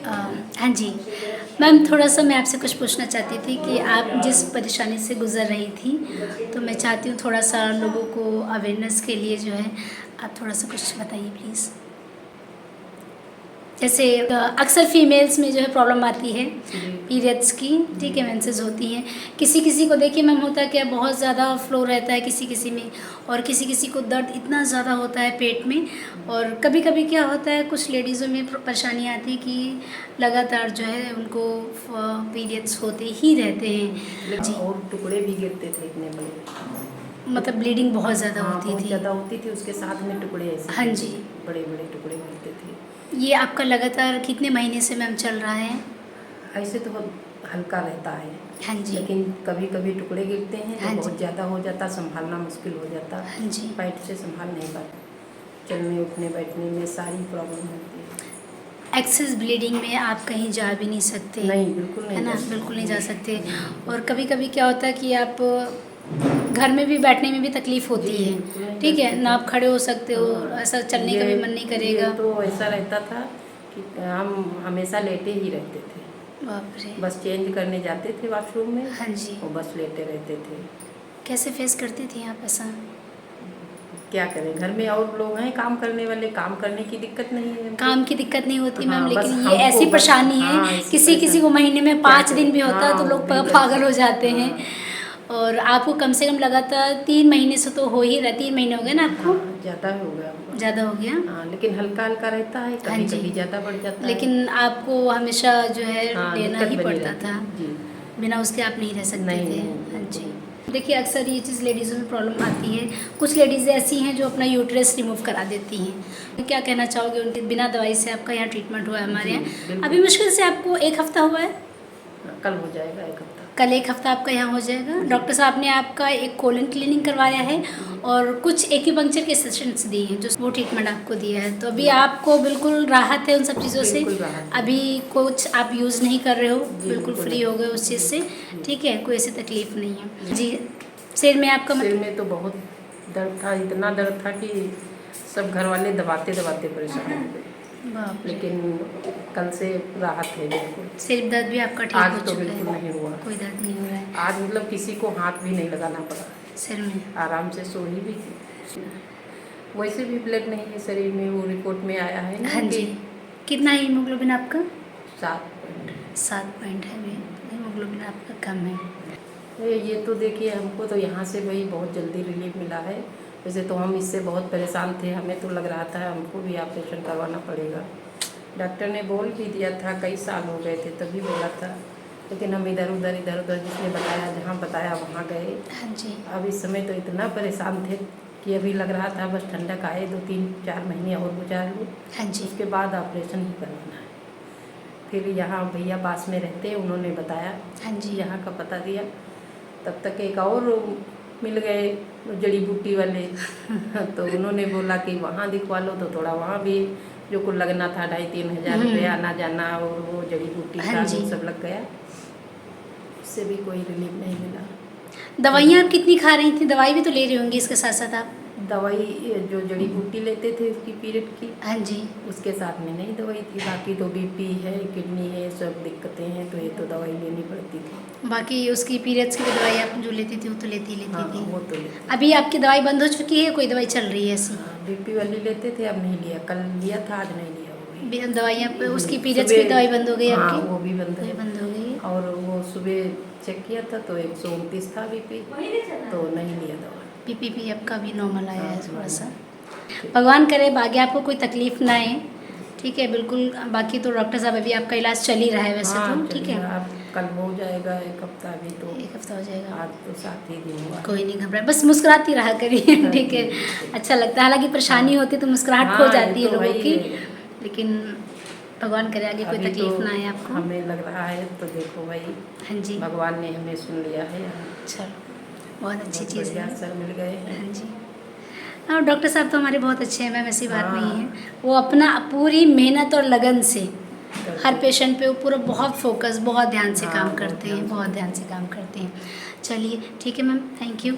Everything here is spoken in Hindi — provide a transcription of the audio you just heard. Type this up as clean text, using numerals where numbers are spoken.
हाँ जी, मैम थोड़ा-सा मैं आपसे कुछ पूछना चाहती थी कि आप जिस परेशानी से गुज़र रही थी, तो मैं चाहती हूँ थोड़ा-सा लोगों को अवेयरनेस के लिए जो है, आप थोड़ा-सा कुछ बताइए प्लीज़। जैसे अक्सर फीमेल्स में जो है प्रॉब्लम आती है पीरियड्स की, ठीक है, मेंसेस होती हैं। किसी-किसी को देखिए मैम होता क्या है बहुत ज़्यादा फ्लो रहता है किसी-किसी में, और किसी-किसी को दर्द इतना ज़्यादा होता है पेट में, और कभी-कभी क्या होता है कुछ लेडीज़ों में परेशानी आती है कि लगातार जो है उनको पीरियड्स होते ही रहते हैं। जी, और टुकड़े भी गिरते थे इतने बड़े, मतलब ब्लीडिंग बहुत ज़्यादा होती बहुत थी। ज़्यादा होती थी, उसके साथ में टुकड़े ऐसे हाँ जी। बड़े बड़े टुकड़े गिरते थे। ये आपका लगातार कितने महीने से मैम चल रहा है? ऐसे तो बहुत हल्का रहता है, हाँ जी। लेकिन कभी कभी टुकड़े गिरते हैं तो हाँ जी। बहुत ज़्यादा हो जाता, संभालना मुश्किल हो जाता। हाँ जी। पैर से संभाल नहीं पाते, चलने उठने बैठने में सारी प्रॉब्लम होती है। एक्सेस ब्लीडिंग में आप कहीं जा भी नहीं सकते, नहीं, बिल्कुल नहीं है ना, जा सकते। बिल्कुल नहीं जा सकते। और कभी-कभी क्या होता है कि आप घर में भी बैठने में भी तकलीफ़ होती जी, है, बिल्कुल नहीं ठीक जा है, ना सकते। आप खड़े हो सकते हो, हाँ, ऐसा चलने का भी मन नहीं ये करेगा। तो ऐसा रहता था कि हम हमेशा लेटे ही रहते थे, बाप रे! बस चेंज करने जाते थे वॉशरूम में हाँ जी। और बस लेटे रहते थे। कैसे फेस करती थी आप ऐसा? क्या करें, घर में और लोग हैं काम करने वाले, काम करने की दिक्कत नहीं है हमको। काम की दिक्कत नहीं होती मैम, हाँ, बस लेकिन ये हमको ऐसी बस परेशानी है, हाँ, ऐसी किसी-किसी को परेशानी महीने में क्या 5 करें। दिन भी होता है हाँ, तो वो लोग भी पागल हो जाते हैं। हाँ, और आपको कम से कम लगातार 3 महीने से तो हो ही रहा, 3 महीने हो गए ना आपको? हाँ, ज़्यादा हो गया होगा। ज़्यादा हो गया? हाँ, लेकिन हल्का-हल्का रहता है, हाँ जी। कभी-कभी ज़्यादा बढ़ जाता है। लेकिन आपको हमेशा जो है हाँ, लेना दिक्कत ही बनी पड़ता रहती था, है। जी, बिना उसके आप नहीं रह सकते नहीं, थे। नहीं, हाँ बिल्कुल जी। नहीं। देखिए अक्सर ये चीज़ लेडीज़ों में प्रॉब्लम आती है, कुछ लेडीज़ ऐसी हैं जो अपना यूट्रस रिमूव करा देती हैं। तो क्या कहना चाहोगे उनके बिना दवाई से आपका यहाँ ट्रीटमेंट हुआ है हमारे जी, यहाँ? बिल्कुल। अभी मुश्किल से आपको 1 हफ़्ता हुआ है? कल हो जाएगा 1 हफ्ता। कल 1 हफ़्ता आपका यहाँ हो जाएगा। डॉक्टर साहब ने आपका एक कोलन क्लीनिंग करवाया है और कुछ एक्यूपंक्चर के सेशंस दिए हैं, जो वो ट्रीटमेंट आपको दिया है। तो अभी आपको बिल्कुल राहत है उन सब चीज़ों से? बिल्कुल राहत है। अभी कुछ आप यूज़ नहीं कर रहे हो, जी, बिल्कुल फ्री नहीं। हो गए उस चीज़ से, जी। ठीक है? कोई ऐसी तकलीफ़ नहीं है। जी, सिर में आपका सिर में तो बहुत दर्द था, इतना दर्द था कि सब घर वाले दबाते-दबाते परेशान हो गए। बाप रे! लेकिन कल से राहत है बिल्कुल। सिर दर्द भी आपका ठीक हो आज तो चुका बिल्कुल है? नहीं हुआ। कोई दर्द नहीं हो रहा है आज मतलब किसी को हाथ भी नहीं लगाना पड़ा, सिर में? आराम से सो ही भी थी। वैसे भी ब्लड नहीं है शरीर में, वो रिपोर्ट में आया है ना हाँ कि जी। कितना है हीमोग्लोबिन आपका? 7 पॉइंट। 7 पॉइंट है, हीमोग्लोबिन आपका कम है। ये तो देखिए हमको तो यहाँ से भाई बहुत जल्दी रिलीफ मिला है। वैसे तो हम इससे बहुत परेशान थे, हमें तो लग रहा था हमको भी ऑपरेशन करवाना पड़ेगा। डॉक्टर ने बोल भी दिया था, कई साल हो गए थे तभी बोला था, लेकिन हम इधर उधर जिसने बताया, जहाँ बताया वहाँ गए। हाँ जी। अब इस समय तो इतना परेशान थे कि अभी लग रहा था बस ठंडक आए 2-3-4 महीने और गुजार लूँ, हाँ जी। उसके बाद ऑपरेशन ही करवाना है। फिर यहाँ भैया पास में रहते, उन्होंने बताया, हाँ जी। यहाँ का पता दिया। तब तक एक और मिल गए जड़ी बूटी वाले तो उन्होंने बोला कि वहाँ दिखवा लो, तो थोड़ा वहाँ भी जो कुल लगना था 2,500-3 हज़ार रुपये आना जाना और वो जड़ी बूटी हाँ का जी। वो सब लग गया, उससे भी कोई रिलीफ नहीं मिला। दवाइयाँ आप कितनी खा रही थी? दवाई भी तो ले रही होंगी इसके साथ साथ आप? दवाई जो जड़ी बूटी लेते थे उसकी पीरियड की, हाँ जी। उसके साथ में नहीं दवाई थी, बाकी तो बीपी है, किडनी है, सब दिक्कतें हैं, तो ये तो दवाई लेनी पड़ती थी। बाकी उसकी पीरियड्स की भी दवाई आप जो लेती थी वो तो लेती हाँ, थी। वो तो लेते। अभी आपकी दवाई बंद हो चुकी है, कोई दवाई चल रही है ऐसी? हाँ, बीपी वाली लेते थे, अब नहीं लिया, कल लिया था, आज नहीं लिया। वो भी दवाइयाँ उसकी पीरियड्स की दवाई बंद हो गई हाँ, आपकी? वो भी बंद वो है। भी बंद हो गई है। और वो सुबह चेक किया था तो 129 था बीपी, तो नहीं लिया दवा। बीपी भी आपका भी नॉर्मल आया है थोड़ा सा। ठीक। भगवान करे आगे आपको कोई तकलीफ़ ना आए, ठीक है, बिल्कुल। बाकी तो डॉक्टर साहब अभी आपका इलाज चल ही रहा है वैसे हाँ, तो, ठीक है? चलिए, अब कल हो जाएगा 1 हफ्ता, अभी तो 1 हफ्ता हो जाएगा। आज तो 7 ही दिन हुआ। कोई नहीं घबराए, बस मुस्कुराती रहा करिए, ठीक है? अच्छा लगता है, हालांकि परेशानी होती है तो मुस्कुराहट खो हाँ, जाती ये है तो लोगों भाई की, लेकिन भगवान करे आगे कोई अभी तकलीफ तो ना आए आपको। हमें लग रहा है, तो देखो भाई, हाँ जी। भगवान ने हमें सुन लिया है। चलो, बहुत अच्छी बहुत चीज़ बढ़िया है। सर मिल गए हैं। हाँ जी। और डॉक्टर साहब तो हमारे बहुत अच्छे हैं मैम, ऐसी बात हाँ। नहीं है। वो अपना पूरी मेहनत और लगन से करते हर पेशेंट पे वो पूरा बहुत फोकस, बहुत ध्यान से हाँ, काम बहुत करते ध्यान हैं, से बहुत ध्यान से काम करते हैं। चलिए ठीक है मैम, थैंक यू।